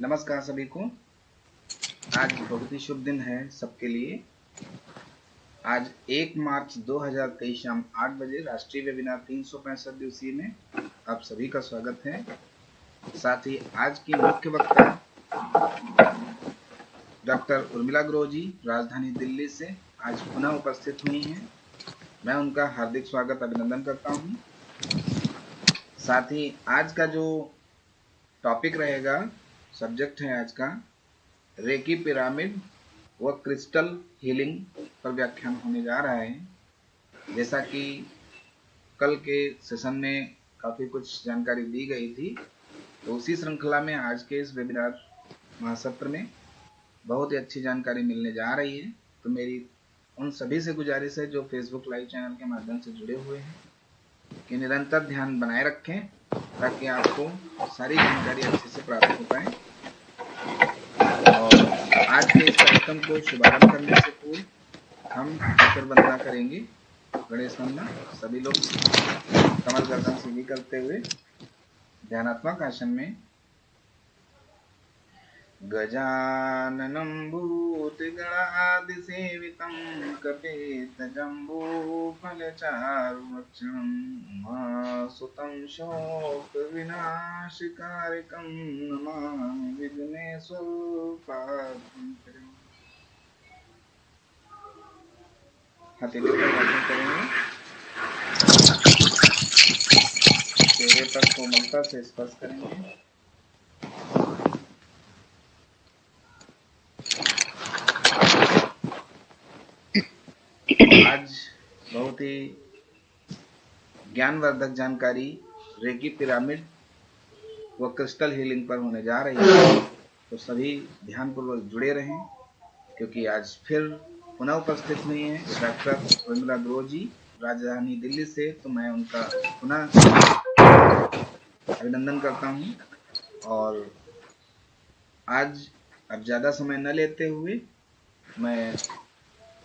नमस्कार सभी को। आज बहुत ही शुभ दिन है सबके लिए। आज 1 मार्च 2023 शाम 8 बजे राष्ट्रीय वेबिनार 365 दिवसीय में आप सभी का स्वागत है। साथ ही आज की मुख्य वक्ता डॉक्टर उर्मिला गुरु जी राजधानी दिल्ली से आज पुनः उपस्थित हुई हैं। मैं उनका हार्दिक स्वागत अभिनंदन करता हूं। साथ ही आज का जो टॉपिक रहेगा, सब्जेक्ट है आज का रेकी पिरामिड व क्रिस्टल हीलिंग पर व्याख्यान होने जा रहा है। जैसा कि कल के सेशन में काफ़ी कुछ जानकारी दी गई थी, तो उसी श्रृंखला में आज के इस वेबिनार महासत्र में बहुत ही अच्छी जानकारी मिलने जा रही है। तो मेरी उन सभी से गुजारिश है जो फेसबुक लाइव चैनल के माध्यम से जुड़े हुए हैं कि निरंतर ध्यान बनाए रखें ताकि आपको सारी जानकारी अच्छे से प्राप्त हो पाए। और आज के इस कार्यक्रम को शुभारंभ करने से पूर्व हम ईश्वर वंदना करेंगे। गणेश वंदना। सभी लोग कमल गर्दन सीधी करते हुए ध्यानात्मक आसन में गजाननं भूतगणादिसेवितं कपितजम्बूफलचारुभक्षणं उमासुतं शोकविनाशकारिकं नमामि विघ्नेश्वरपादं। हथेली पर वाचन करेंगे। चेहरे पर कोमलता से स्पर्श करेंगे। आज बहुत ही ज्ञानवर्धक जानकारी रेकी पिरामिड व क्रिस्टल हीलिंग पर होने जा रही है। तो सभी ध्यानपूर्वक जुड़े रहें, क्योंकि आज फिर पुनः उपस्थित हुई हैं डॉक्टर उर्मिला गुरु जी राजधानी दिल्ली से। तो मैं उनका पुनः अभिनंदन करता हूं। और आज अब ज़्यादा समय न लेते हुए मैं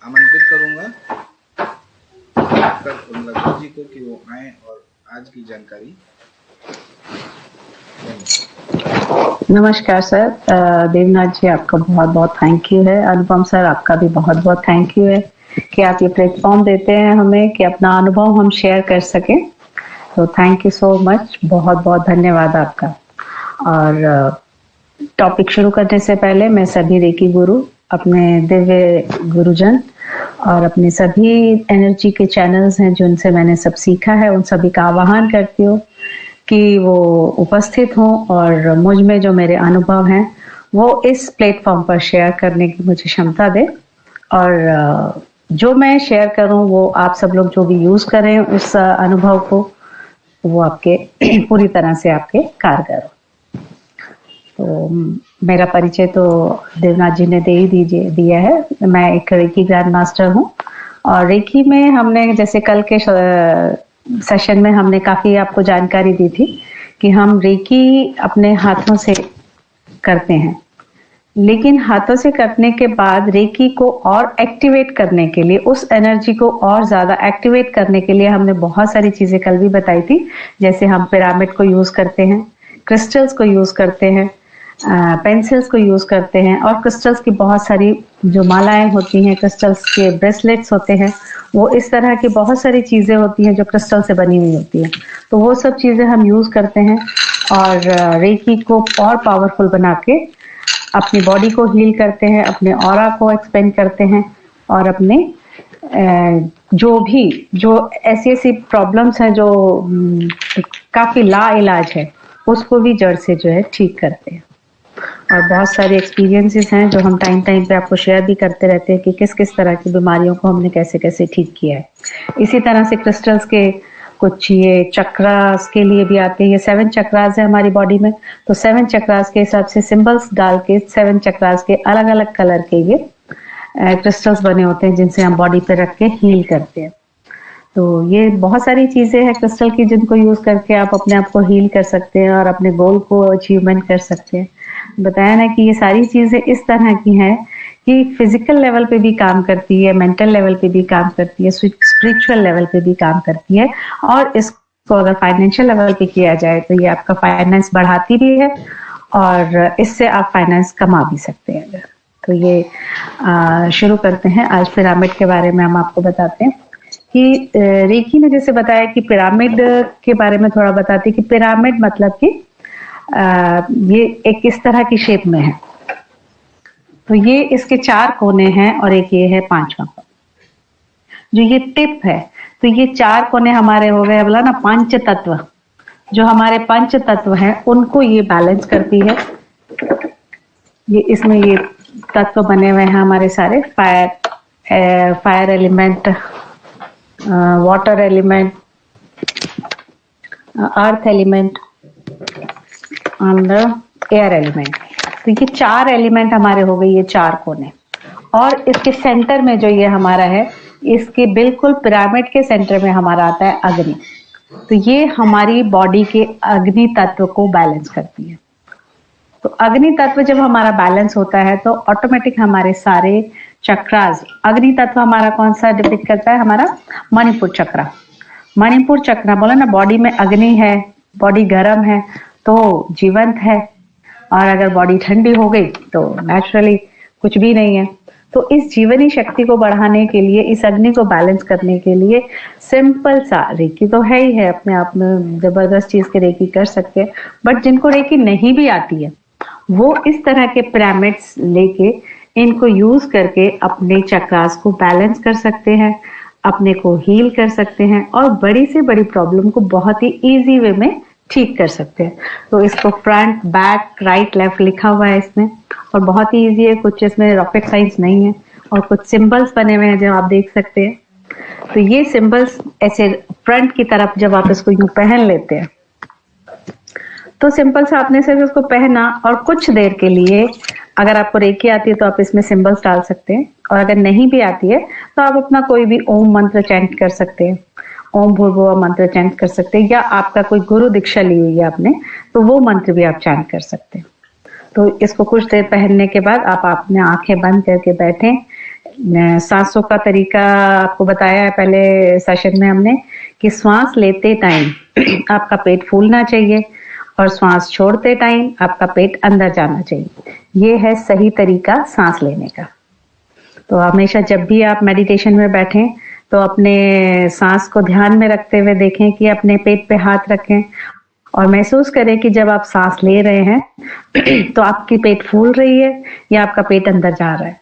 आमंत्रित करूंगा डॉक्टर उर्मिला गुरु जी को कि वो आए और आज की जानकारी। नमस्कार सर। देवनाथ जी आपका बहुत बहुत थैंक यू है। अनुपम सर आपका भी बहुत बहुत थैंक यू है कि आप ये प्लेटफॉर्म देते हैं हमें कि अपना अनुभव हम शेयर कर सकें। तो थैंक यू सो मच, बहुत बहुत धन्यवाद आपका। और टॉपिक शुरू करने से पहले मैं सभी रेकी गुरु, अपने दिव्य गुरुजन और अपने सभी एनर्जी के चैनल्स हैं जिनसे मैंने सब सीखा है, उन सभी का आह्वान करती हूँ कि वो उपस्थित हों और मुझ में जो मेरे अनुभव हैं वो इस प्लेटफॉर्म पर शेयर करने की मुझे क्षमता दे। और जो मैं शेयर करूं वो आप सब लोग जो भी यूज़ करें उस अनुभव को, वो आपके पूरी तरह से आपके कारगर हो। तो मेरा परिचय तो देवनाथ जी ने दे ही दिया है। मैं एक रेकी ग्रैंड मास्टर हूँ और रेकी में हमने जैसे कल के सेशन में हमने काफ़ी आपको जानकारी दी थी कि हम रेकी अपने हाथों से करते हैं, लेकिन हाथों से करने के बाद रेकी को और एक्टिवेट करने के लिए, उस एनर्जी को और ज़्यादा एक्टिवेट करने के लिए हमने बहुत सारी चीज़ें कल भी बताई थी। जैसे हम पिरामिड को यूज़ करते हैं, क्रिस्टल्स को यूज़ करते हैं, पेंसिल्स को यूज़ करते हैं, और क्रिस्टल्स की बहुत सारी जो मालाएं होती हैं, क्रिस्टल्स के ब्रेसलेट्स होते हैं, वो इस तरह की बहुत सारी चीज़ें होती हैं जो क्रिस्टल से बनी हुई होती हैं। तो वो सब चीज़ें हम यूज़ करते हैं और रेकी को और पावरफुल बना के अपनी बॉडी को हील करते हैं, अपने ऑरा को एक्सपेंड करते हैं और अपने जो ऐसी प्रॉब्लम्स हैं जो काफ़ी लाइलाज है, उसको भी जड़ से जो है ठीक करते हैं। और बहुत सारे एक्सपीरियंसेस हैं जो हम टाइम पे आपको शेयर भी करते रहते हैं कि किस किस तरह की बीमारियों को हमने कैसे कैसे ठीक किया है। इसी तरह से क्रिस्टल्स के कुछ ये चक्रास के लिए भी आते हैं। ये 7 चक्रास है हमारी बॉडी में, तो 7 चक्रास के हिसाब से सिंबल्स डाल के 7 चक्रास के अलग अलग कलर के ये क्रिस्टल्स बने होते हैं जिनसे हम बॉडी पे रख के हील करते हैं। तो ये बहुत सारी चीज़ें हैं क्रिस्टल की जिनको यूज़ करके आप अपने आप को हील कर सकते हैं और अपने गोल को अचीवमेंट कर सकते हैं। बताया ना कि ये सारी चीज़ें इस तरह की हैं कि फिजिकल लेवल पे भी काम करती है, मेंटल लेवल पे भी काम करती है, स्पिरिचुअल लेवल पे भी काम करती है। और इसको अगर फाइनेंशियल लेवल पे किया जाए तो ये आपका फाइनेंस बढ़ाती भी है और इससे आप फाइनेंस कमा भी सकते हैं। तो ये शुरू करते हैं। आज पिरामिड के बारे में हम आपको बताते हैं कि रेकी ने जैसे बताया कि पिरामिड के बारे में थोड़ा बताते हैं कि पिरामिड मतलब कि ये एक इस तरह की शेप में है। तो ये इसके 4 कोने हैं और एक ये है 5वां कोना। जो ये टिप है, तो ये 4 कोने हमारे हो गए, बोला ना पंच तत्व। जो हमारे पंच तत्व हैं उनको ये बैलेंस करती है। ये इसमें ये तत्व बने हुए हैं हमारे सारे, fire element, water element, earth element and air element. तो ये 4 एलिमेंट हमारे हो गए, ये 4 कोने। और इसके सेंटर में जो ये हमारा है, इसके बिल्कुल पिरामिड के सेंटर में हमारा आता है अग्नि। तो ये हमारी बॉडी के अग्नि तत्व को बैलेंस करती है। तो अग्नि तत्व जब हमारा बैलेंस होता है तो ऑटोमेटिक हमारे सारे चक्रास, अग्नि तत्व हमारा कौन सा डिपिक्ट करता है, हमारा मणिपुर चक्र। मणिपुर चक्र बोला ना, बॉडी में अग्नि है, बॉडी गर्म है तो जीवंत है, और अगर बॉडी ठंडी हो गई तो नेचुरली कुछ भी नहीं है। तो इस जीवनी शक्ति को बढ़ाने के लिए, इस अग्नि को बैलेंस करने के लिए सिंपल सा रेकी तो है ही है, अपने आप में जबरदस्त चीज के रेकी कर सकते हैं। बट जिनको रेकी नहीं भी आती है वो इस तरह के पिरामिड्स लेके इनको यूज करके अपने चक्रास को बैलेंस कर सकते हैं, अपने को हील कर सकते हैं और बड़ी से बड़ी प्रॉब्लम को बहुत ही इजी वे में ठीक कर सकते हैं। तो इसको फ्रंट, बैक, राइट, लेफ्ट लिखा हुआ है इसमें और बहुत ही इजी है, कुछ इसमें रॉकेट साइंस नहीं है। और कुछ सिंबल्स बने हुए हैं जो आप देख सकते हैं। तो ये सिंबल्स ऐसे फ्रंट की तरफ जब आप इसको यूं पहन लेते हैं तो सिंपल से आपने सिर्फ उसको पहना और कुछ देर के लिए, अगर आपको रेकी आती है तो आप इसमें सिंबल्स डाल सकते हैं, और अगर नहीं भी आती है तो आप अपना कोई भी ओम मंत्र चैंट कर सकते हैं, ओम भूर्भुवः मंत्र चैंट कर सकते हैं, या आपका कोई गुरु दीक्षा ली हुई है आपने तो वो मंत्र भी आप चैंट कर सकते हैं। तो इसको कुछ देर पहनने के बाद आप अपने आंखें बंद करके बैठें। सांसों का तरीका आपको बताया है पहले सेशन में हमने कि श्वास लेते टाइम आपका पेट फूलना चाहिए और श्वास छोड़ते टाइम आपका पेट अंदर जाना चाहिए। ये है सही तरीका सांस लेने का। तो हमेशा जब भी आप मेडिटेशन में बैठें तो अपने सांस को ध्यान में रखते हुए देखें कि अपने पेट पे हाथ रखें और महसूस करें कि जब आप सांस ले रहे हैं तो आपकी पेट फूल रही है या आपका पेट अंदर जा रहा है।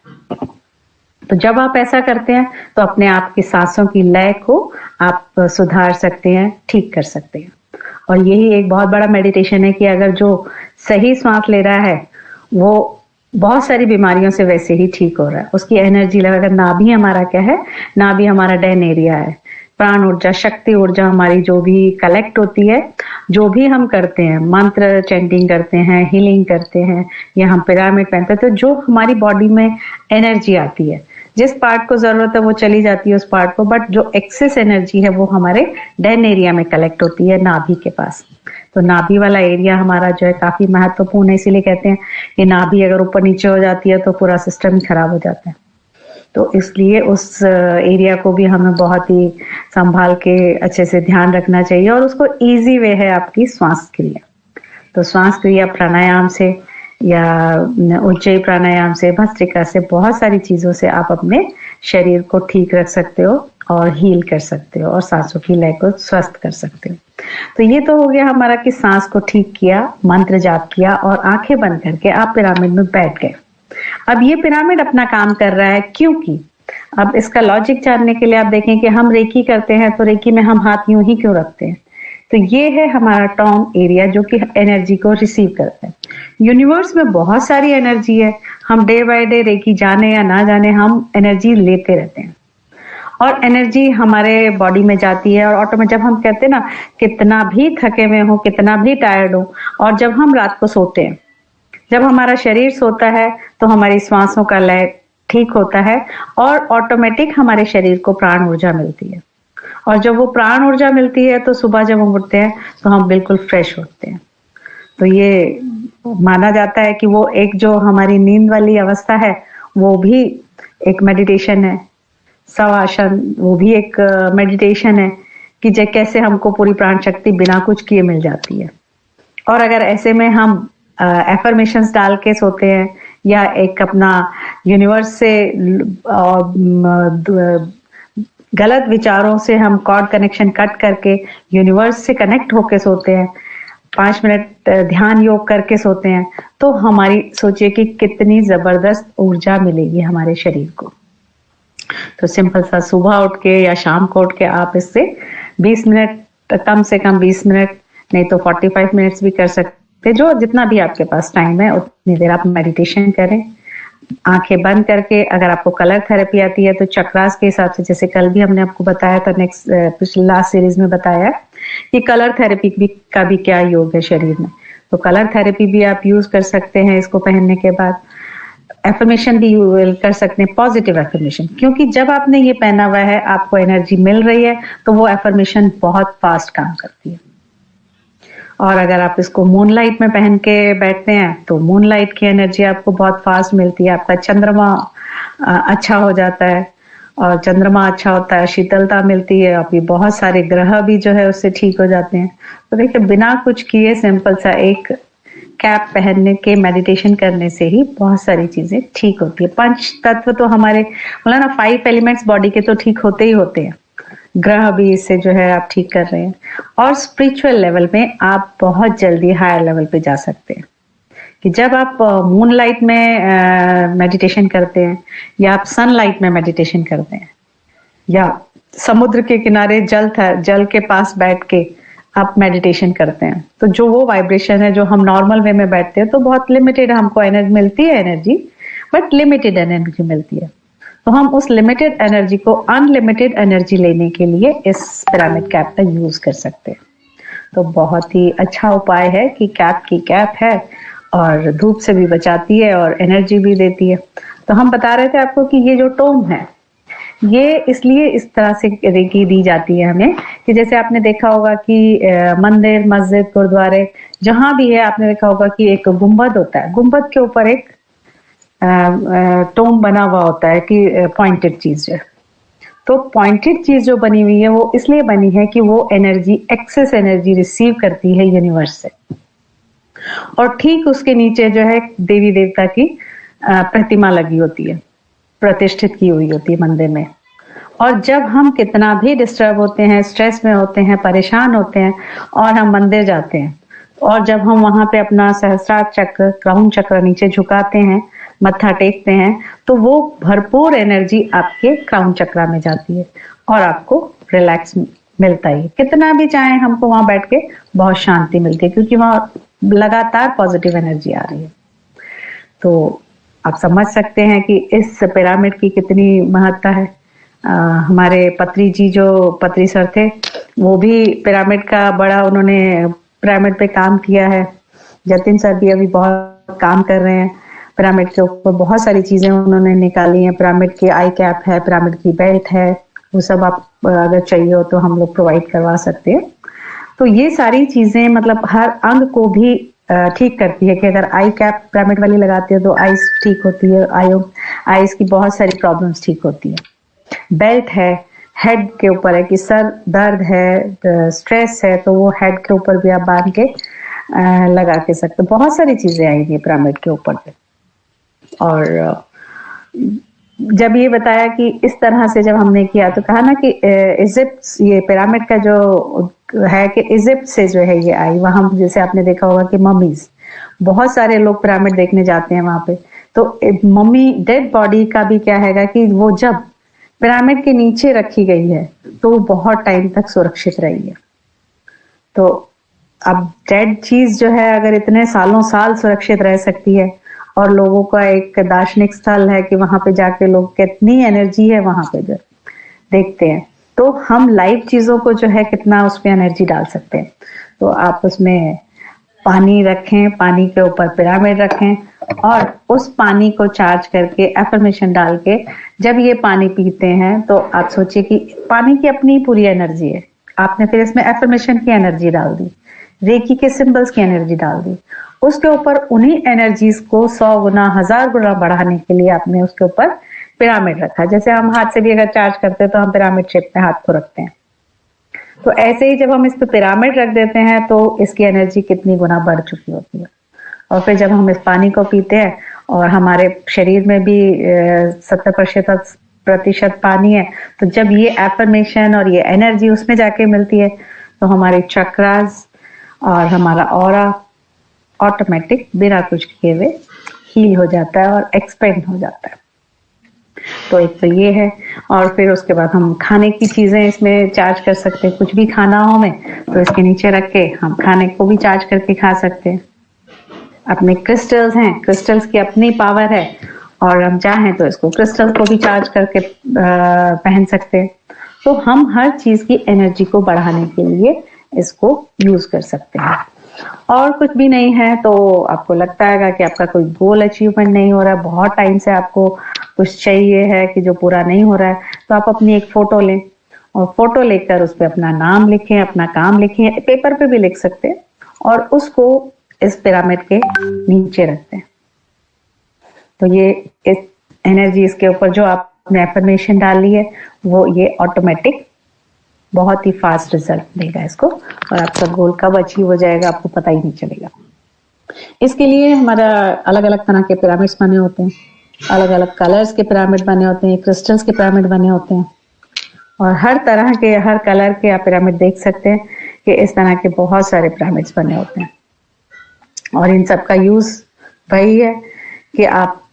तो जब आप ऐसा करते हैं तो अपने आप की सांसों की लय को आप सुधार सकते हैं, ठीक कर सकते हैं। और यही एक बहुत बड़ा मेडिटेशन है कि अगर जो सही सांस ले रहा है वो बहुत सारी बीमारियों से वैसे ही ठीक हो रहा है, उसकी एनर्जी लेवल। अगर नाभि हमारा क्या है, नाभि हमारा डैन एरिया है, प्राण ऊर्जा, शक्ति ऊर्जा हमारी जो भी कलेक्ट होती है, जो भी हम करते हैं, मंत्र चैंटिंग करते हैं, हीलिंग करते हैं या हम पिरामिड पहनते हैं, तो जो हमारी बॉडी में एनर्जी आती है, जिस पार्ट को जरूरत है वो चली जाती है उस पार्ट को, बट जो एक्सेस एनर्जी है वो हमारे डैन एरिया में कलेक्ट होती है, नाभि के पास। तो नाभि वाला एरिया हमारा जो है काफी महत्वपूर्ण है, इसीलिए कहते हैं कि नाभि अगर ऊपर नीचे हो जाती है तो पूरा सिस्टम ही खराब हो जाता है। तो इसलिए उस एरिया को भी हमें बहुत ही संभाल के अच्छे से ध्यान रखना चाहिए। और उसको इजी वे है आपकी श्वास क्रिया। तो श्वास क्रिया प्राणायाम से या उज्जयी प्राणायाम से, भस्त्रिका से, बहुत सारी चीजों से आप अपने शरीर को ठीक रख सकते हो और हील कर सकते हो और सांसों की लय को स्वस्थ कर सकते हो। तो ये तो हो गया हमारा कि सांस को ठीक किया, मंत्र जाप किया और आंखें बंद करके आप पिरामिड में बैठ गए। अब ये पिरामिड अपना काम कर रहा है, क्योंकि अब इसका लॉजिक जानने के लिए आप देखें कि हम रेकी करते हैं तो रेकी में हम हाथ यूं ही क्यों रखते हैं। तो ये है हमारा टॉन्ग एरिया जो कि एनर्जी को रिसीव करता है। यूनिवर्स में बहुत सारी एनर्जी है, हम डे बाय डे रेकी जाने या ना जाने हम एनर्जी लेते रहते हैं और एनर्जी हमारे बॉडी में जाती है। और ऑटोमेटिक जब हम कहते हैं ना, कितना भी थके हुए हो, कितना भी टायर्ड हो, और जब हम रात को सोते हैं, जब हमारा शरीर सोता है तो हमारी सांसों का लय ठीक होता है और ऑटोमेटिक हमारे शरीर को प्राण ऊर्जा मिलती है। और जब वो प्राण ऊर्जा मिलती है तो सुबह जब हम उठते हैं तो हम बिल्कुल फ्रेश होते हैं। तो ये माना जाता है कि वो एक जो हमारी नींद वाली अवस्था है वो भी एक मेडिटेशन है। शवासन वो भी एक मेडिटेशन है कि कैसे हमको पूरी प्राण शक्ति बिना कुछ किए मिल जाती है। और अगर ऐसे में हम एफर्मेशंस डाल के सोते हैं, या एक अपना यूनिवर्स से गलत विचारों से हम कॉर्ड कनेक्शन कट करके यूनिवर्स से कनेक्ट होके सोते हैं, 5 मिनट ध्यान योग करके सोते हैं, तो हमारी सोचिए कि कितनी जबरदस्त ऊर्जा मिलेगी हमारे शरीर को। तो सिंपल सा सुबह उठ के या शाम को उठ के आप इससे 20 मिनट, कम से कम 20 मिनट, नहीं तो 45 मिनट्स भी कर सकते, जो जितना भी आपके पास टाइम है उतनी देर आप मेडिटेशन करें। आंखें बंद करके, अगर आपको कलर थेरेपी आती है तो चक्रास के हिसाब से, जैसे कल भी हमने आपको बताया था, पिछले लास्ट सीरीज में बताया कि कलर थेरेपी का भी क्या योग है शरीर में, तो कलर थेरेपी भी आप यूज कर सकते हैं इसको पहनने के बाद। एफर्मेशन भी कर सकते हैं, पॉजिटिव एफर्मेशन, क्योंकि जब आपने ये पहना हुआ है आपको एनर्जी मिल रही है, तो वो एफर्मेशन बहुत फास्ट काम करती है। और अगर आप इसको मूनलाइट में पहन के बैठते हैं तो मूनलाइट की एनर्जी आपको बहुत फास्ट मिलती है, आपका चंद्रमा अच्छा हो जाता है, और चंद्रमा अच्छा होता है, शीतलता मिलती है, आपकी बहुत सारे ग्रह भी जो है उससे ठीक हो जाते हैं। तो देखिए, बिना कुछ किए सिंपल सा एक कैप पहनने के मेडिटेशन करने से ही बहुत सारी चीजें ठीक होती है। 5 तत्व तो हमारे बोला ना, 5 एलिमेंट्स बॉडी के तो ठीक होते ही होते हैं, ग्रह भी इससे जो है आप ठीक कर रहे हैं। और स्पिरिचुअल लेवल में आप बहुत जल्दी हायर लेवल पे जा सकते हैं, कि जब आप मूनलाइट में मेडिटेशन करते हैं, या आप सनलाइट में मेडिटेशन करते हैं, या समुद्र के किनारे जल के पास बैठ के आप मेडिटेशन करते हैं, तो जो वो वाइब्रेशन है जो हम नॉर्मल वे में बैठते हैं तो बहुत लिमिटेड हमको एनर्जी मिलती है, बट लिमिटेड एनर्जी मिलती है। तो हम उस लिमिटेड एनर्जी को अनलिमिटेड एनर्जी लेने के लिए इस पिरामिड कैप का यूज कर सकते हैं। तो बहुत ही अच्छा उपाय है कि कैप की कैप है, और धूप से भी बचाती है और एनर्जी भी देती है। तो हम बता रहे थे आपको कि ये जो टोम है, ये इसलिए इस तरह से रेकी दी जाती है हमें, कि जैसे आपने देखा होगा कि मंदिर, मस्जिद, गुरुद्वारे जहां भी है, आपने देखा होगा कि एक गुंबद होता है, गुंबद के ऊपर एक टोम बना हुआ होता है, कि पॉइंटेड चीज है। तो पॉइंटेड चीज जो बनी हुई है वो इसलिए बनी है कि वो एनर्जी, एक्सेस एनर्जी रिसीव करती है यूनिवर्स से। और ठीक उसके नीचे जो है देवी देवता की प्रतिमा लगी होती है, प्रतिष्ठित की हुई होती है मंदिर में। और जब हम कितना भी डिस्टर्ब होते हैं, स्ट्रेस में होते हैं, परेशान होते हैं, और हम मंदिर जाते हैं, और जब हम वहां पे अपना सहस्त्रार चक्र, क्राउन चक्र नीचे झुकाते हैं, मत्था टेकते हैं, तो वो भरपूर एनर्जी आपके क्राउन चक्रा में जाती है, और आपको रिलैक्स मिलता ही। कितना भी चाहे हमको वहां बैठ के बहुत शांति मिलती है, क्योंकि वहां लगातार पॉजिटिव एनर्जी आ रही है। तो आप समझ सकते हैं कि इस पिरामिड की कितनी महत्ता है। हमारे पत्री जी, जो पत्री सर थे, वो भी पिरामिड का बड़ा उन्होंने पिरामिड पे काम किया है। जतिन सर भी अभी बहुत काम कर रहे हैं पिरामिड के ऊपर, बहुत सारी चीजें उन्होंने निकाली हैं। पिरामिड की आई कैप है, पिरामिड की बेल्ट है, वो सब आप अगर चाहिए हो तो हम लोग प्रोवाइड करवा सकते हैं। तो ये सारी चीजें मतलब हर अंग को भी ठीक करती है, कि अगर आई कैप पिरामिड वाली लगाते हो तो आईज ठीक होती है, आईज की बहुत सारी प्रॉब्लम्स ठीक होती है। बेल्ट है, हेड के ऊपर है, कि सर दर्द है, स्ट्रेस है, तो वो हेड के ऊपर भी आप बांध के लगा के सकते। बहुत सारी चीजें आई हैं पिरामिड के ऊपर पे। और जब ये बताया कि इस तरह से जब हमने किया, तो कहा ना कि इजिप्ट, ये पिरामिड का जो है कि इजिप्ट से जो है ये आई। वहां जैसे आपने देखा होगा कि मम्मीज, बहुत सारे लोग पिरामिड देखने जाते हैं वहां पे, तो मम्मी डेड बॉडी का भी क्या हैगा कि वो जब पिरामिड के नीचे रखी गई है तो वो बहुत टाइम तक सुरक्षित रही है। तो अब डेड चीज जो है अगर इतने सालों साल सुरक्षित रह सकती है, और लोगों का एक दार्शनिक स्थल है कि वहां पे जाके लोग, कितनी एनर्जी है वहां पे जो देखते हैं, तो हम लाइव चीजों को जो है कितना उसमें एनर्जी डाल सकते हैं। तो आप उसमें पानी रखें, पानी के ऊपर पिरामिड रखें, और उस पानी को चार्ज करके एफर्मेशन डाल के जब ये पानी पीते हैं, तो आप सोचिए कि पानी की अपनी पूरी एनर्जी है, आपने फिर इसमें एफर्मेशन की एनर्जी डाल दी, रेकी के सिंबल्स की एनर्जी डाल दी, उसके ऊपर उन्हीं एनर्जीज को 100 गुना, 1000 गुना बढ़ाने के लिए आपने उसके ऊपर पिरामिड रखा। जैसे हम हाथ से भी अगर चार्ज करते हैं तो हम पिरामिड शेप में हाथ को रखते हैं, तो ऐसे ही जब हम इस पे पिरामिड रख देते हैं तो इसकी एनर्जी कितनी गुना बढ़ चुकी होती है। और फिर जब हम इस पानी को पीते हैं और हमारे शरीर में भी 70% पानी है, तो जब ये एफर्मेशन और ये एनर्जी उसमें जाके मिलती है तो हमारे चक्रास और हमारा ऑरा ऑटोमेटिक बिना कुछ किए हुए हील हो जाता है और एक्सपेंड हो जाता है। तो एक तो ये है, और फिर उसके बाद हम खाने की चीजें इसमें चार्ज कर सकते हैं। कुछ भी खाना हो हमें तो इसके नीचे रख के हम खाने को भी चार्ज करके खा सकते हैं। अपने क्रिस्टल्स हैं, क्रिस्टल्स की अपनी पावर है और हम चाहें तो इसको क्रिस्टल को भी चार्ज करके पहन सकते हैं। तो हम हर चीज की एनर्जी को बढ़ाने के लिए इसको यूज कर सकते हैं। और कुछ भी नहीं है तो आपको लगता है कि आपका कोई गोल अचीवमेंट नहीं हो रहा है, बहुत टाइम से आपको कुछ चाहिए है कि जो पूरा नहीं हो रहा है, तो आप अपनी एक फोटो लें और फोटो लेकर उस पर अपना नाम लिखें, अपना काम लिखें, पेपर पे भी लिख सकते हैं और उसको इस पिरामिड के नीचे रखते हैं। तो ये इस एनर्जी इसके ऊपर जो आपने एफर्मेशन डाली है वो ये ऑटोमेटिक बहुत ही फास्ट रिजल्ट देगा इसको, और आपका गोल कब अचीव हो जाएगा आपको पता ही नहीं चलेगा। इसके लिए हमारा अलग अलग तरह के पिरामिड्स बने होते हैं, अलग अलग कलर्स के पिरामिड बने होते हैं, क्रिस्टल्स के पिरामिड बने होते हैं, और हर तरह के हर कलर के आप पिरामिड देख सकते हैं कि इस तरह के बहुत सारे पिरामिड्स बने होते हैं। और इन सब का यूज वही है कि आप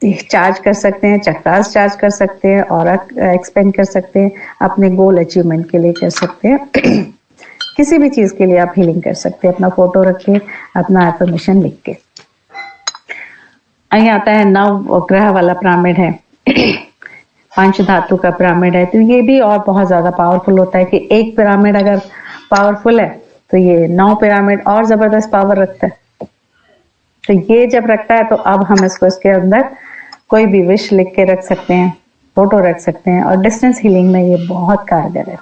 चार्ज कर सकते हैं, चक्रास चार्ज कर सकते हैं और एक्सपेंड कर सकते हैं, अपने गोल अचीवमेंट के लिए कर सकते हैं किसी भी चीज के लिए आप हीलिंग कर सकते हैं, अपना फोटो रख के, अपना एफर्मेशन लिख के। અહીં आता है नव ग्रह वाला पिरामिड है पंच धातु का पिरामिड है, तो ये भी और बहुत ज्यादा पावरफुल होता है कि एक पिरामिड अगर पावरफुल है तो ये 9 पिरामिड और जबरदस्त पावर रखता है। तो ये जब रखता है तो अब हम इसके अंदर कोई भी विश लिख के रख सकते हैं, फोटो रख सकते हैं, और डिस्टेंस हीलिंग में ये बहुत कारगर है।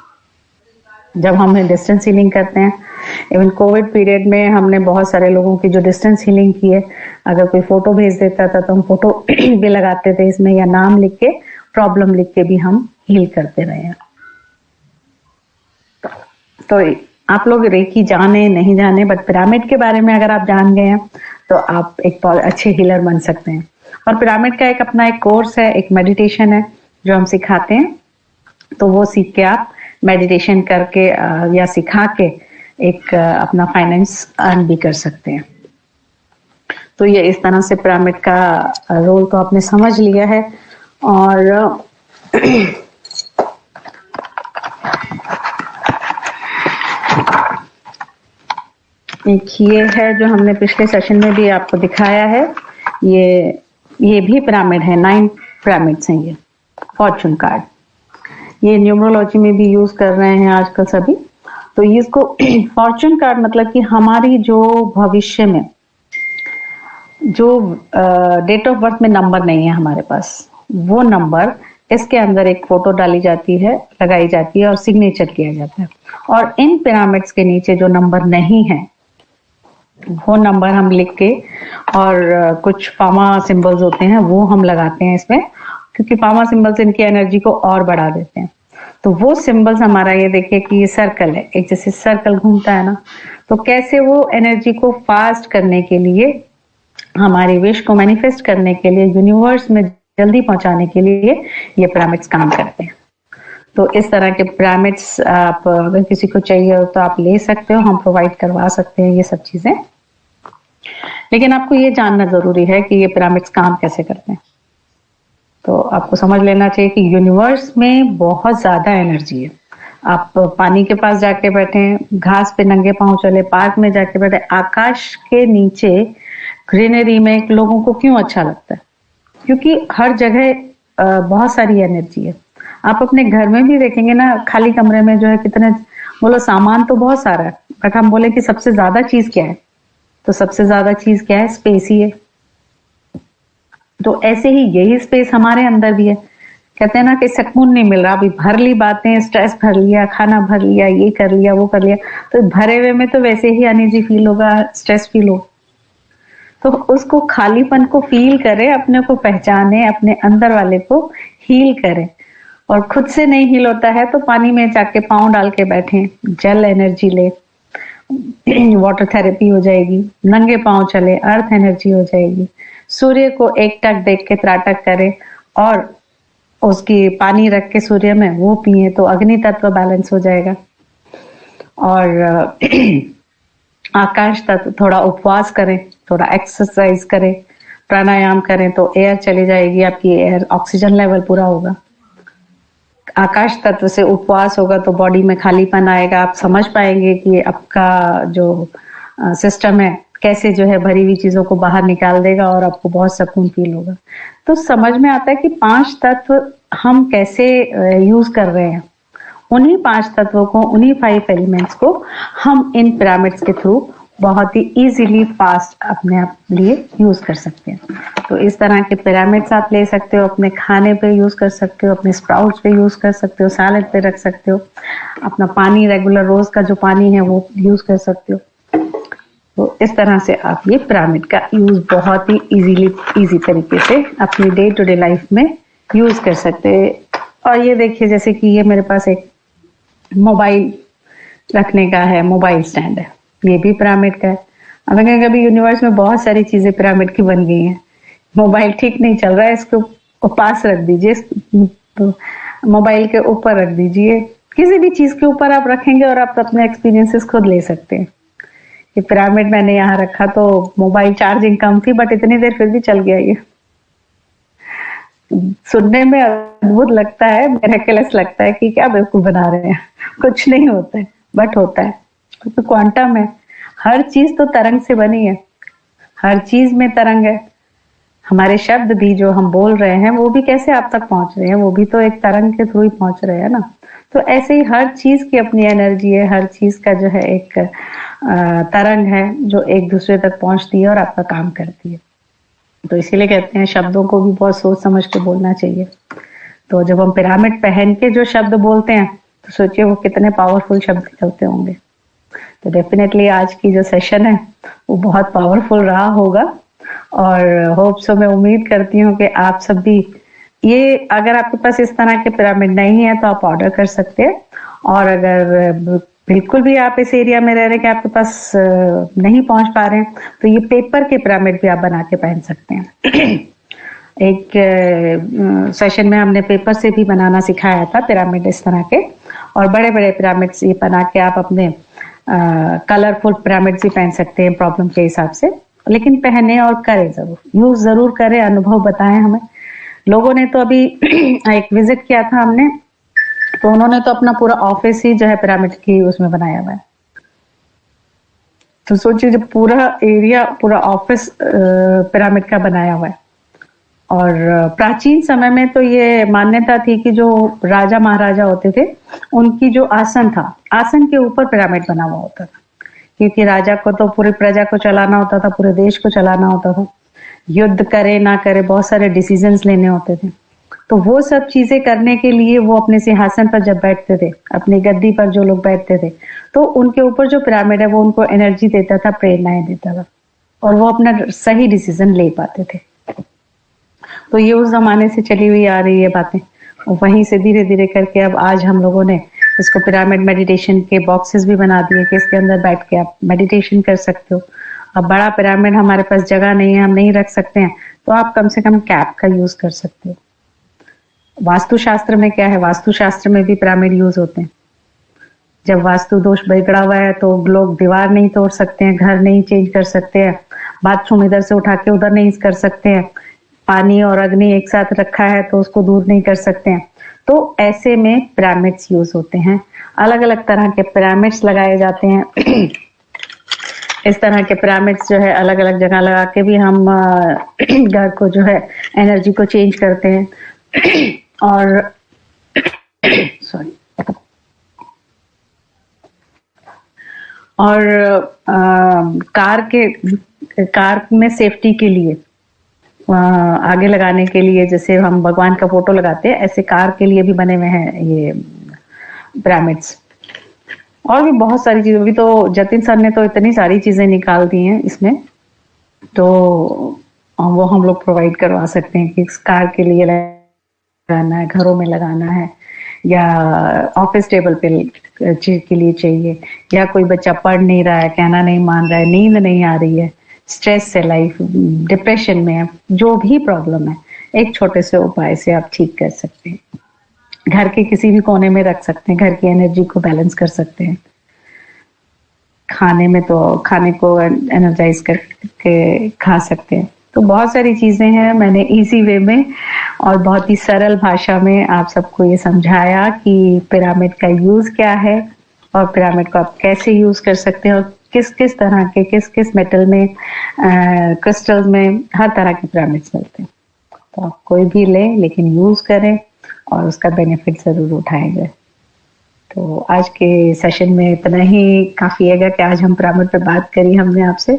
जब हम डिस्टेंस हीलिंग करते हैं, इवन कोविड पीरियड में हमने बहुत सारे लोगों की जो डिस्टेंस हीलिंग की है, अगर कोई फोटो भेज देता था तो हम फोटो भी लगाते थे इसमें, या नाम लिख के, प्रॉब्लम लिख के भी हम हील करते रहे हैं। तो आप लोग रेकी जाने नहीं जाने, बट पिरामिड के बारे में अगर आप जान गए हैं तो आप एक अच्छे हीलर बन सकते हैं। और पिरामिड का एक अपना एक कोर्स है, एक मेडिटेशन है जो हम सिखाते हैं, तो वो सीख के आप मेडिटेशन करके या सिखा के एक अपना फाइनेंस अर्न भी कर सकते हैं। तो ये इस तरह से पिरामिड का रोल तो आपने समझ लिया है। और एक ये है जो हमने पिछले सेशन में भी आपको दिखाया है, ये भी पिरामिड है, 9 पिरामिड्स हैं ये, फॉर्चून कार्ड। ये न्यूमरोलॉजी में भी यूज कर रहे हैं आजकल सभी। तो इसको फॉर्चून कार्ड मतलब कि हमारी जो भविष्य में जो डेट ऑफ बर्थ में नंबर नहीं है हमारे पास, वो नंबर इसके अंदर एक फोटो डाली जाती है, लगाई जाती है और सिग्नेचर किया जाता है। और इन पिरामिड्स के नीचे जो नंबर नहीं है वो नंबर हम लिख के, और कुछ पामा सिंबल्स होते हैं वो हम लगाते हैं इसमें, क्योंकि पामा सिंबल्स इनकी एनर्जी को और बढ़ा देते हैं। तो वो सिंबल्स हमारा, ये देखिए कि ये सर्कल है, एक जैसे सर्कल घूमता है ना, तो कैसे वो एनर्जी को फास्ट करने के लिए, हमारी विश को मैनिफेस्ट करने के लिए, यूनिवर्स में जल्दी पहुंचाने के लिए ये पिरामिड्स काम करते हैं। तो इस तरह के पिरामिड्स आप अगर किसी को चाहिए हो तो आप ले सकते हो, हम प्रोवाइड करवा सकते हैं ये सब चीजें। लेकिन आपको ये जानना जरूरी है कि ये पिरामिड्स काम कैसे करते हैं। तो आपको समझ लेना चाहिए कि यूनिवर्स में बहुत ज्यादा एनर्जी है। आप पानी के पास जाके बैठे, घास पे नंगे पांव चले, पार्क में जाके बैठे, आकाश के नीचे ग्रीनरी में लोगों को क्यों अच्छा लगता है? क्योंकि हर जगह बहुत सारी एनर्जी है। आप अपने घर में भी देखेंगे ना, खाली कमरे में जो है कितने, बोलो सामान तो बहुत सारा है, बट हम बोले कि सबसे ज्यादा चीज क्या है, तो सबसे ज्यादा चीज क्या है? स्पेस ही है। तो ऐसे ही यही स्पेस हमारे अंदर भी है। कहते हैं ना कि सुकून नहीं मिल रहा, अभी भर ली बातें, स्ट्रेस भर लिया, खाना भर लिया, ये कर लिया, वो कर लिया, तो भरे हुए में तो वैसे ही अनईजी फील होगा, स्ट्रेस फील हो। तो उसको, खालीपन को फील करें, अपने को पहचाने, अपने अंदर वाले को हील करें। और खुद से नहीं हील होता है तो पानी में जाके पांव डाल के बैठे, जल एनर्जी ले, वाटर थेरेपी हो जाएगी, नंगे पांव चले, अर्थ एनर्जी हो जाएगी, सूर्य को एक टक देख के त्राटक करें और उसकी पानी रख के सूर्य में वो पिए तो अग्नि तत्व बैलेंस हो जाएगा। और आकाश तत्व, थोड़ा उपवास करें, थोड़ा एक्सरसाइज करें, प्राणायाम करें तो एयर चली जाएगी, आपकी एयर ऑक्सीजन लेवल पूरा होगा। आकाश तत्व से उपवास होगा तो बॉडी में खालीपन आएगा, आप समझ पाएंगे कि आपका जो सिस्टम है कैसे जो है भरी हुई चीजों को बाहर निकाल देगा और आपको बहुत सुकून फील होगा। तो समझ में आता है कि 5 तत्व हम कैसे यूज कर रहे हैं। उन्हीं 5 तत्वों को, उन्हीं 5 एलिमेंट्स को हम इन पिरामिड्स के थ्रू बहुत ही इजीली फास्ट अपने आप लिए यूज कर सकते हैं। तो इस तरह के पिरामिड्स आप ले सकते हो, अपने खाने पे यूज कर सकते हो, अपने स्प्राउट्स पे यूज कर सकते हो, सैलेड पे रख सकते हो, अपना पानी रेगुलर रोज का जो पानी है वो यूज कर सकते हो। तो इस तरह से आप ये पिरामिड का यूज बहुत ही इजी तरीके से अपनी डे टू डे लाइफ में यूज कर सकते हैं। और ये देखिए, जैसे कि ये मेरे पास एक मोबाइल रखने का है, मोबाइल स्टैंड है, ये भी पिरामिड का है। अब अगर कभी यूनिवर्स में बहुत सारी चीजें पिरामिड की बन गई हैं, मोबाइल ठीक नहीं चल रहा है, इसको पास रख दीजिए, तो मोबाइल के ऊपर रख दीजिए, किसी भी चीज के ऊपर आप रखेंगे और आप अपने एक्सपीरियंसेस खुद ले सकते हैं। ये पिरामिड मैंने यहाँ रखा तो मोबाइल चार्जिंग कम थी बट इतनी देर फिर भी चल गया। ये सुनने में अद्भुत लगता है, मिरेकलस लगता है कि क्या बिल्कुल बना रहे हैं, कुछ नहीं होता है बट होता है, क्योंकि क्वांटम है, हर चीज तो तरंग से बनी है, हर चीज में तरंग है। हमारे शब्द भी जो हम बोल रहे हैं वो भी कैसे आप तक पहुंच रहे हैं, वो भी तो एक तरंग के थ्रू ही पहुंच रहे हैं ना। तो ऐसे ही हर चीज की अपनी एनर्जी है, हर चीज का जो है एक तरंग है जो एक दूसरे तक पहुंचती है और आपका काम करती है। तो इसीलिए कहते हैं शब्दों को भी बहुत सोच समझ के बोलना चाहिए। तो जब हम पिरामिड पहन के जो शब्द बोलते हैं तो सोचिए वो कितने पावरफुल शब्द निकलते होंगे। तो डेफिनेटली आज की जो सेशन है वो बहुत पावरफुल रहा होगा और होप सो, मैं उम्मीद करती हूँ कि आप सब भी ये, अगर आपके पास इस तरह के पिरामिड नहीं है तो आप ऑर्डर कर सकते हैं। और अगर बिल्कुल भी आप इस एरिया में रह रहे हैं कि आपके पास नहीं पहुंच पा रहे हैं तो ये पेपर के पिरामिड भी आप बना के पहन सकते हैं। एक सेशन में हमने पेपर से भी बनाना सिखाया था पिरामिड इस तरह के, और बड़े बड़े पिरामिड्स ये बना के आप अपने कलरफुल पिरामिड्स भी पहन सकते हैं प्रॉब्लम के हिसाब से। लेकिन पहने और करें जरूर, यूज जरूर करें, अनुभव बताएं हमें। लोगों ने तो अभी एक विजिट किया था हमने, तो उन्होंने तो अपना पूरा ऑफिस ही जो है पिरामिड की उसमें बनाया हुआ है। तो सोचिए जब पूरा एरिया, पूरा ऑफिस पिरामिड का बनाया हुआ है। और प्राचीन समय में तो ये मान्यता थी कि जो राजा महाराजा होते थे उनकी जो आसन था, आसन के ऊपर पिरामिड बना हुआ होता था, क्योंकि राजा को तो पूरी प्रजा को चलाना होता था, पूरे देश को चलाना होता था, युद्ध करे ना करे बहुत सारे डिसीजंस लेने होते थे। तो वो सब चीजें करने के लिए वो अपने सिंहासन पर जब बैठते थे, अपनी गद्दी पर जो लोग बैठते थे, तो उनके ऊपर जो पिरामिड है वो उनको एनर्जी देता था, प्रेरणाएं देता था, और वो अपना सही डिसीजन ले पाते थे। तो ये उस जमाने से चली हुई आ रही है बातें, वहीं से धीरे धीरे करके अब आज हम लोगों ने इसको पिरामिड मेडिटेशन के बॉक्सेस भी बना दिए कि इसके अंदर बैठ के आप मेडिटेशन कर सकते हो। अब बड़ा पिरामिड हमारे पास जगह नहीं है, हम नहीं रख सकते हैं, तो आप कम से कम कैप का यूज कर सकते हो। वास्तुशास्त्र में क्या है, वास्तुशास्त्र में भी पिरामिड यूज होते हैं। जब वास्तु दोष बिगड़ा हुआ है तो लोग दीवार नहीं तोड़ सकते हैं, घर नहीं चेंज कर सकते हैं, बाथरूम इधर से उठा के उधर नहीं कर सकते हैं, पानी और अग्नि एक साथ रखा है तो उसको दूर नहीं कर सकते हैं। तो ऐसे में पिरामिड्स यूज होते हैं, अलग अलग तरह के पिरामिड्स लगाए जाते हैं। इस तरह के पिरामिड्स जो है अलग अलग जगह लगा के भी हम घर को जो है एनर्जी को चेंज करते हैं। और सॉरी, और कार में सेफ्टी के लिए आगे लगाने के लिए, जैसे हम भगवान का फोटो लगाते हैं ऐसे कार के लिए भी बने हुए हैं ये पिरामिड्स। और भी बहुत सारी चीजें, अभी तो जतिन सर ने तो इतनी सारी चीजें निकाल दी हैं इसमें, तो वो हम लोग प्रोवाइड करवा सकते हैं कि कार के लिए लगाना है, घरों में लगाना है, या ऑफिस टेबल पे के लिए चाहिए, या कोई बच्चा पढ़ नहीं रहा है, कहना नहीं मान रहा है, नींद नहीं आ रही है, स्ट्रेस से लाइफ, डिप्रेशन में है, जो भी प्रॉब्लम है, एक छोटे से उपाय से आप ठीक कर सकते हैं। घर के किसी भी कोने में रख सकते हैं, घर की एनर्जी को बैलेंस कर सकते हैं। खाने में तो खाने को एनर्जाइज करके खा सकते हैं। तो बहुत सारी चीजें हैं, मैंने इजी वे में और बहुत ही सरल भाषा में आप सबको ये समझाया कि पिरामिड का यूज क्या है और पिरामिड को आप कैसे यूज कर सकते हैं, और किस किस तरह के, किस किस मेटल में, क्रिस्टल में, हर तरह के पिरामिड्स मिलते हैं। तो आप कोई भी लें, लेकिन यूज करें और उसका बेनिफिट जरूर उठाएंगे। तो आज के सेशन में इतना ही काफी है कि आज हम पिरामिड पे बात करी हमने आपसे,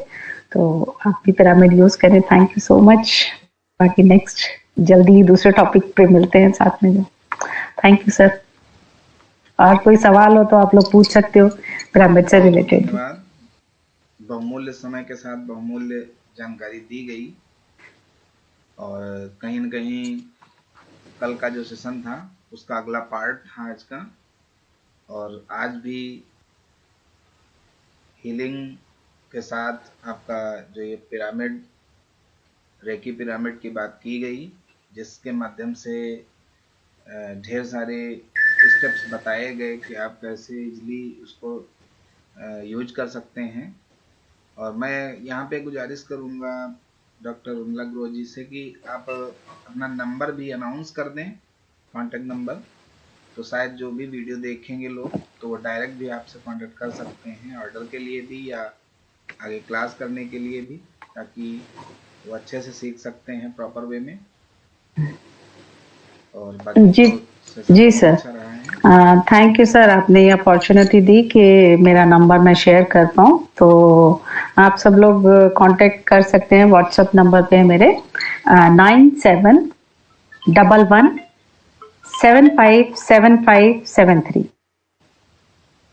तो आप भी पिरामिड यूज करें। Thank you so much. बाकी नेक्स्ट जल्दी दूसरे टॉपिक पे मिलते हैं साथ में। Thank you sir. और कोई सवाल हो तो आप लोग पूछ सकते हो पिरामिड से रिलेटेड। धन्यवाद। बहुमूल्य समय के साथ बहुमूल्य जानकारी दी गई, और कहीं न कहीं कल का जो सेशन था उसका अगला पार्ट था आज का। और आज भी हीलिंग के साथ आपका जो ये पिरामिड, रेकी पिरामिड की बात की गई, जिसके माध्यम से ढेर सारे स्टेप्स बताए गए कि आप कैसे इजली उसको यूज कर सकते हैं। और मैं यहाँ पे गुजारिश करूँगा डॉक्टर उर्मिला ग्रोह जी से कि आप अपना नंबर भी अनाउंस कर दें, कॉन्टेक्ट नंबर, तो शायद जो भी वीडियो देखेंगे लोग तो वो डायरेक्ट भी आपसे कांटेक्ट कर सकते हैं, ऑर्डर के लिए भी या आगे क्लास करने के लिए भी, ताकि वो अच्छे से सीख सकते हैं प्रॉपर वे में। और बाकी जी तो सेशन जी बहुत सर, अच्छा रहा है। थैंक यू सर, आपने ये अपॉर्चुनिटी दी कि मेरा नंबर मैं शेयर कर पाऊँ। तो आप सब लोग कांटेक्ट कर सकते हैं, व्हाट्सएप नंबर पे है मेरे 9711757573।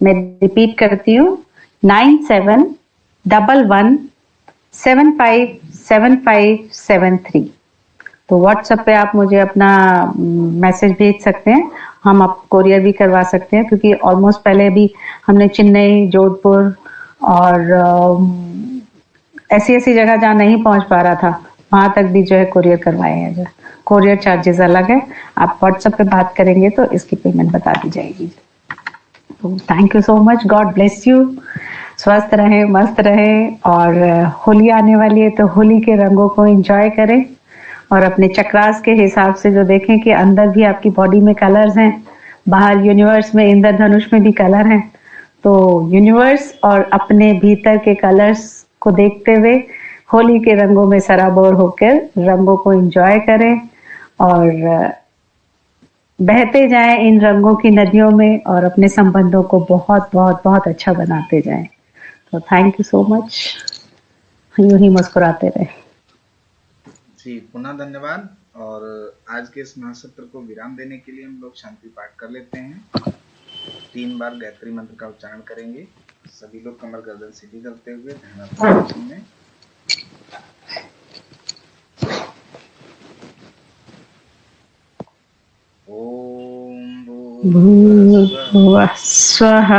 मैं रिपीट करती हूँ, 9711757573। तो व्हाट्सएप पे आप मुझे अपना मैसेज भेज सकते हैं, हम आप कोरियर भी करवा सकते हैं, क्योंकि ऑलमोस्ट पहले भी हमने चेन्नई, जोधपुर और ऐसी ऐसी जगह जहाँ नहीं पहुंच पा रहा था वहां तक भी जो है कोरियर करवाए हैं। कोरियर चार्जेस अलग है, आप व्हाट्सएप पे बात करेंगे तो इसकी पेमेंट बता दी जाएगी। तो thank you so much, God bless you. स्वस्थ रहें, मस्त रहें, और होली आने वाली है तो होली के रंगों को एंजॉय करें, और अपने चक्रास के हिसाब से जो देखें कि अंदर भी आपकी बॉडी में कलर्स हैं, बाहर यूनिवर्स में इंद्रधनुष में भी कलर हैं। तो यूनिवर्स और अपने भीतर के कलर्स को देखते हुए होली के रंगों में सराबोर होकर रंगों को एंजॉय करें, और बहते जाएं इन रंगों की नदियों में, और अपने संबंधों को बहुत बहुत बहुत अच्छा बनाते जाएं। तो थैंक यू सो मच, यूं ही मुस्कुराते रहे। जी, पुनः धन्यवाद। और आज के इस महासत्र को विराम देने के लिए हम लोग शांति पाठ कर लेते हैं। 3 बार गायत्री मंत्र का उच्चारण करेंगे। सभी लोग कमर गर्दन सीधी करते हुए ध्यानात्मक में ओम भूर्भुवः स्वः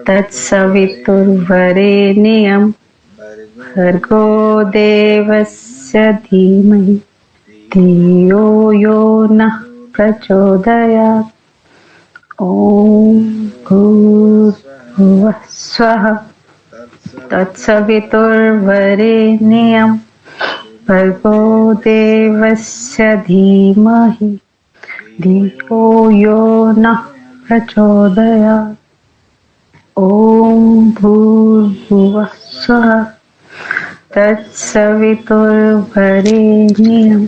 तत्सवितुर्वरेण्यं भर्गो देवस्य धीमहि धियो यो नः प्रचोदयात्। ॐ भूर्भुवः स्वः तत्सवितुर्वरेण्यं भर्गो देवस्य धीमहि धियो यो नः प्रचोदयात्। ॐ भूर्भुवः स्वः तत्सवितुर्वरेण्यं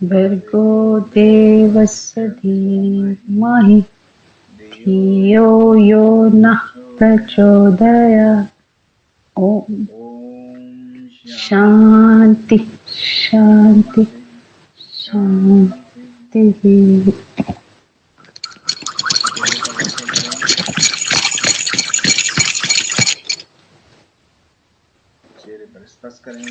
भर्गो देवस्य धीमहि धियो यो नः प्रचोदयात्। ओम शांति शांति शांति। चेहरे पर स्पर्श करें।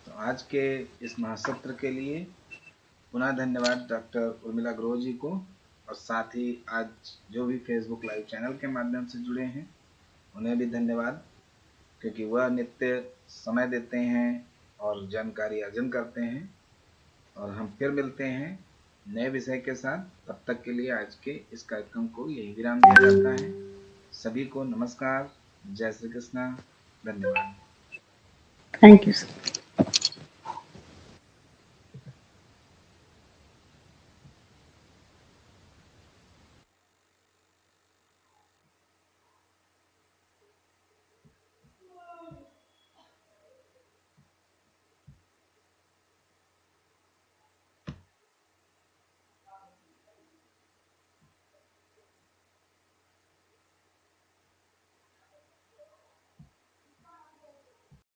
तो आज के इस महासत्र के लिए पुनः धन्यवाद डॉक्टर उर्मिला ग्रोह जी को, और साथ ही आज जो भी फेसबुक लाइव चैनल के माध्यम से जुड़े हैं उन्हें भी धन्यवाद, क्योंकि वह नित्य समय देते हैं और जानकारी अर्जन करते हैं। और हम फिर मिलते हैं नए विषय के साथ। तब तक के लिए आज के इस कार्यक्रम को यही विराम दिया जाता है। सभी को नमस्कार, जय श्री कृष्णा, धन्यवाद। Thank you sir.